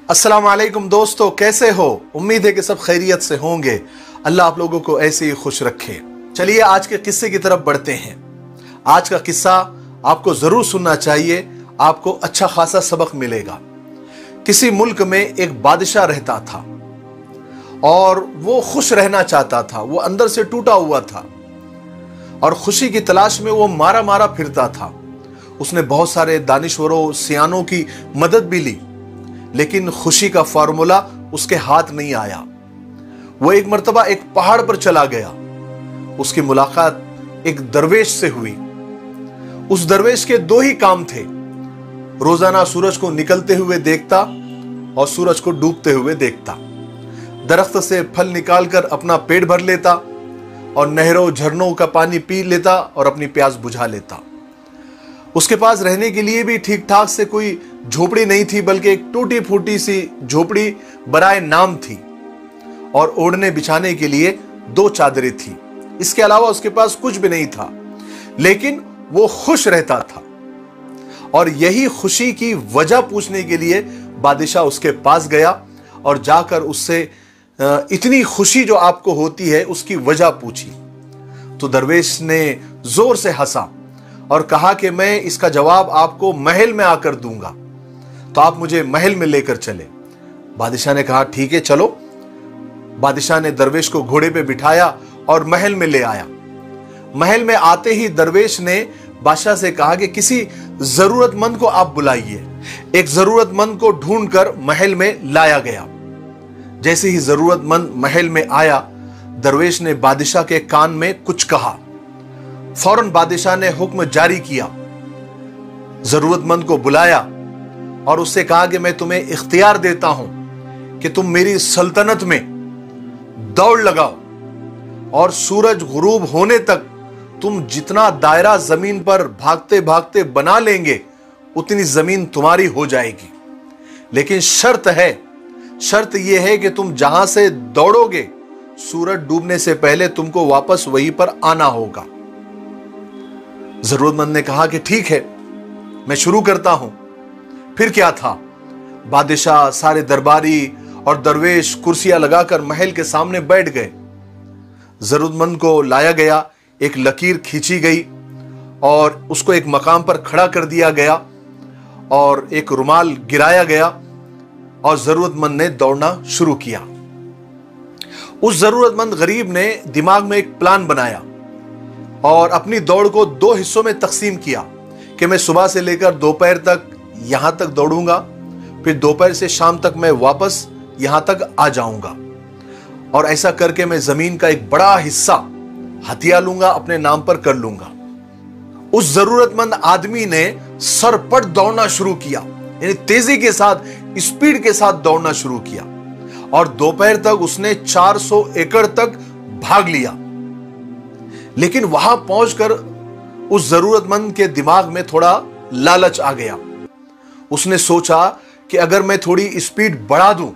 अस्सलाम वालेकुम दोस्तों, कैसे हो? उम्मीद है कि सब खैरियत से होंगे। अल्लाह आप लोगों को ऐसे ही खुश रखे। चलिए आज के किस्से की तरफ बढ़ते हैं। आज का किस्सा आपको जरूर सुनना चाहिए, आपको अच्छा खासा सबक मिलेगा। किसी मुल्क में एक बादशाह रहता था और वो खुश रहना चाहता था। वो अंदर से टूटा हुआ था और खुशी की तलाश में वो मारा मारा फिरता था। उसने बहुत सारे दानिश्वरों सियानों की मदद भी ली, लेकिन खुशी का फार्मूला उसके हाथ नहीं आया। वो एक मर्तबा एक पहाड़ पर चला गया। उसकी मुलाकात एक दरवेश से हुई। उस दरवेश के दो ही काम थे, रोजाना सूरज को निकलते हुए देखता और सूरज को डूबते हुए देखता। दरख्त से फल निकालकर अपना पेट भर लेता और नहरों झरनों का पानी पी लेता और अपनी प्यास बुझा लेता। उसके पास रहने के लिए भी ठीक ठाक से कोई झोपड़ी नहीं थी, बल्कि एक टूटी फूटी सी झोपड़ी बराए नाम थी और ओढ़ने बिछाने के लिए 2 चादरें थी। इसके अलावा उसके पास कुछ भी नहीं था, लेकिन वो खुश रहता था। और यही खुशी की वजह पूछने के लिए बादशाह उसके पास गया और जाकर उससे इतनी खुशी जो आपको होती है उसकी वजह पूछी। तो दरवेश ने जोर से हंसा और कहा कि मैं इसका जवाब आपको महल में आकर दूंगा, तो आप मुझे महल में लेकर चले। बादशाह ने कहा ठीक है चलो। बादशाह ने दरवेश को घोड़े पे बिठाया और महल में ले आया। महल में आते ही दरवेश ने बादशाह से कहा कि किसी जरूरतमंद को आप बुलाइए। एक जरूरतमंद को ढूंढकर महल में लाया गया। जैसे ही जरूरतमंद महल में आया, दरवेश ने बादशाह के कान में कुछ कहा। फौरन बादशाह ने हुक्म जारी किया, जरूरतमंद को बुलाया और उससे कहा कि मैं तुम्हें इख्तियार देता हूं कि तुम मेरी सल्तनत में दौड़ लगाओ और सूरज गुरूब होने तक तुम जितना दायरा जमीन पर भागते भागते बना लेंगे उतनी जमीन तुम्हारी हो जाएगी। लेकिन शर्त यह है कि तुम जहां से दौड़ोगे सूरज डूबने से पहले तुमको वापस वहीं पर आना होगा। जरूरतमंद ने कहा कि ठीक है, मैं शुरू करता हूं। फिर क्या था, बादशाह, सारे दरबारी और दरवेश कुर्सियां लगाकर महल के सामने बैठ गए। जरूरतमंद को लाया गया, एक लकीर खींची गई और उसको एक मकाम पर खड़ा कर दिया गया और एक रुमाल गिराया गया और जरूरतमंद ने दौड़ना शुरू किया। उस जरूरतमंद गरीब ने दिमाग में एक प्लान बनाया और अपनी दौड़ को 2 हिस्सों में तकसीम किया कि मैं सुबह से लेकर दोपहर तक यहां तक दौड़ूंगा, फिर दोपहर से शाम तक मैं वापस यहां तक आ जाऊंगा और ऐसा करके मैं जमीन का एक बड़ा हिस्सा हथिया लूंगा, अपने नाम पर कर लूंगा। उस जरूरतमंद आदमी ने सरपट दौड़ना शुरू किया, यानी तेजी के साथ, स्पीड के साथ दौड़ना शुरू किया और दोपहर तक उसने 400 एकड़ तक भाग लिया। लेकिन वहां पहुंचकर उस जरूरतमंद के दिमाग में थोड़ा लालच आ गया। उसने सोचा कि अगर मैं थोड़ी स्पीड बढ़ा दूं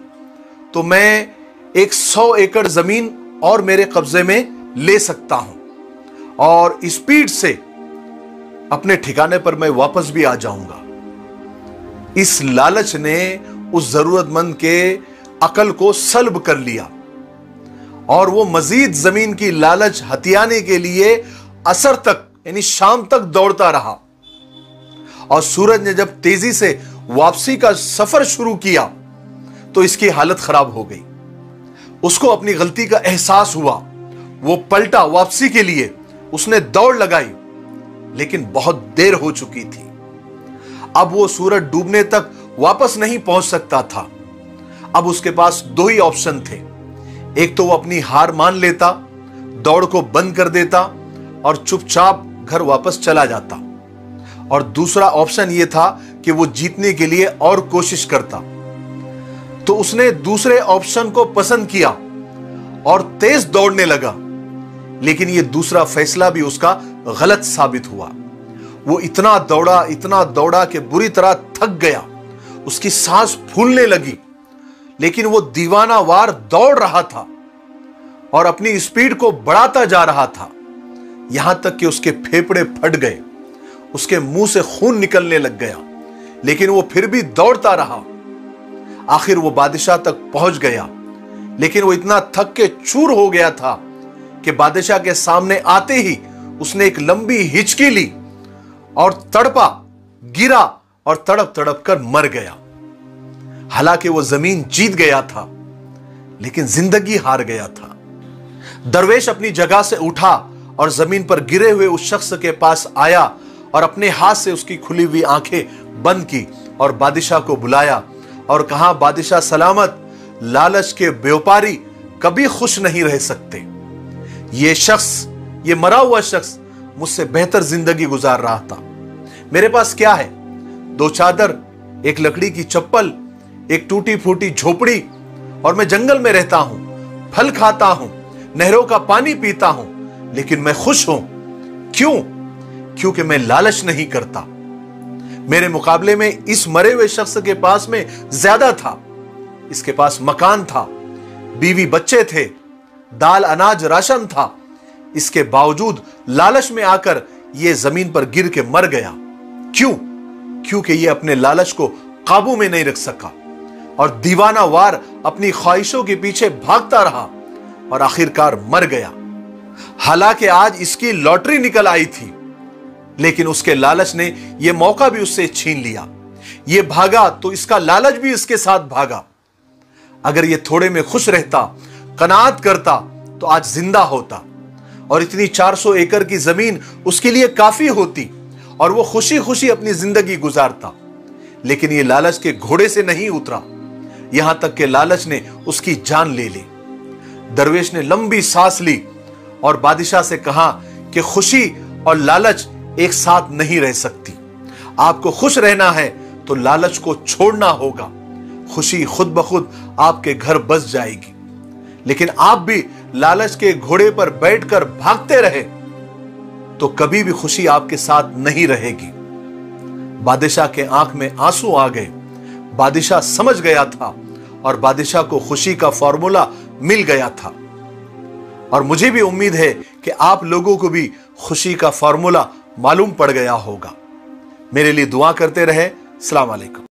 तो मैं 100 एकड़ जमीन और मेरे कब्जे में ले सकता हूं और स्पीड से अपने ठिकाने पर मैं वापस भी आ जाऊंगा। इस लालच ने उस जरूरतमंद के अकल को सल्ब कर लिया और वो मजीद जमीन की लालच हथियाने के लिए असर तक, यानी शाम तक दौड़ता रहा। और सूरज ने जब तेजी से वापसी का सफर शुरू किया तो इसकी हालत खराब हो गई। उसको अपनी गलती का एहसास हुआ। वो पलटा वापसी के लिए, उसने दौड़ लगाई, लेकिन बहुत देर हो चुकी थी। अब वो सूरज डूबने तक वापस नहीं पहुंच सकता था। अब उसके पास 2 ही ऑप्शन थे। एक तो वो अपनी हार मान लेता, दौड़ को बंद कर देता और चुपचाप घर वापस चला जाता, और दूसरा ऑप्शन यह था कि वो जीतने के लिए और कोशिश करता। तो उसने दूसरे ऑप्शन को पसंद किया और तेज दौड़ने लगा। लेकिन यह दूसरा फैसला भी उसका गलत साबित हुआ। वो इतना दौड़ा कि बुरी तरह थक गया। उसकी सांस फूलने लगी, लेकिन वो दीवानावार दौड़ रहा था और अपनी स्पीड को बढ़ाता जा रहा था, यहां तक कि उसके फेफड़े फट गए, उसके मुंह से खून निकलने लग गया। लेकिन वो फिर भी दौड़ता रहा। आखिर वो बादशाह तक पहुंच गया, लेकिन वो इतना थक के चूर हो गया था कि बादशाह के सामने आते ही उसने एक लंबी हिचकी ली और तड़पा, गिरा और तड़प तड़प कर मर गया। हालांकि वो जमीन जीत गया था, लेकिन जिंदगी हार गया था। दरवेश अपनी जगह से उठा और जमीन पर गिरे हुए उस शख्स के पास आया और अपने हाथ से उसकी खुली हुई आंखें बंद की और बादशाह को बुलाया और कहा, बादशाह सलामत, लालच के व्यापारी कभी खुश नहीं रह सकते। ये शख्स, ये मरा हुआ शख्स मुझसे बेहतर जिंदगी गुजार रहा था। मेरे पास क्या है? 2 चादर, एक लकड़ी की चप्पल, एक टूटी फूटी झोपड़ी, और मैं जंगल में रहता हूं, फल खाता हूं, नहरों का पानी पीता हूं, लेकिन मैं खुश हूं। क्यों? क्योंकि मैं लालच नहीं करता। मेरे मुकाबले में इस मरे हुए शख्स के पास में ज्यादा था। इसके पास मकान था, बीवी बच्चे थे, दाल अनाज राशन था। इसके बावजूद लालच में आकर यह जमीन पर गिर के मर गया। क्यों? क्योंकि यह अपने लालच को काबू में नहीं रख सका और दीवाना वार अपनी ख्वाहिशों के पीछे भागता रहा और आखिरकार मर गया। हालांकि आज इसकी लॉटरी निकल आई थी, लेकिन उसके लालच ने यह मौका भी उससे छीन लिया। यह भागा तो इसका लालच भी इसके साथ भागा। अगर यह थोड़े में खुश रहता, कनात करता, तो आज जिंदा होता और इतनी 400 एकड़ की जमीन उसके लिए काफी होती और वो खुशी खुशी अपनी जिंदगी गुजारता। लेकिन ये लालच के घोड़े से नहीं उतरा, यहां तक कि लालच ने उसकी जान ले ली। दरवेश ने लंबी सांस ली और बादशाह से कहा कि खुशी और लालच एक साथ नहीं रह सकती। आपको खुश रहना है तो लालच को छोड़ना होगा। खुशी खुद ब खुद आपके घर बस जाएगी। लेकिन आप भी लालच के घोड़े पर बैठकर भागते रहे तो कभी भी खुशी आपके साथ नहीं रहेगी। बादशाह के आंख में आंसू आ गए। बादशाह समझ गया था और बादशाह को खुशी का फॉर्मूला मिल गया था। और मुझे भी उम्मीद है कि आप लोगों को भी खुशी का फॉर्मूला मालूम पड़ गया होगा। मेरे लिए दुआ करते रहे। अस्सलाम वालेकुम।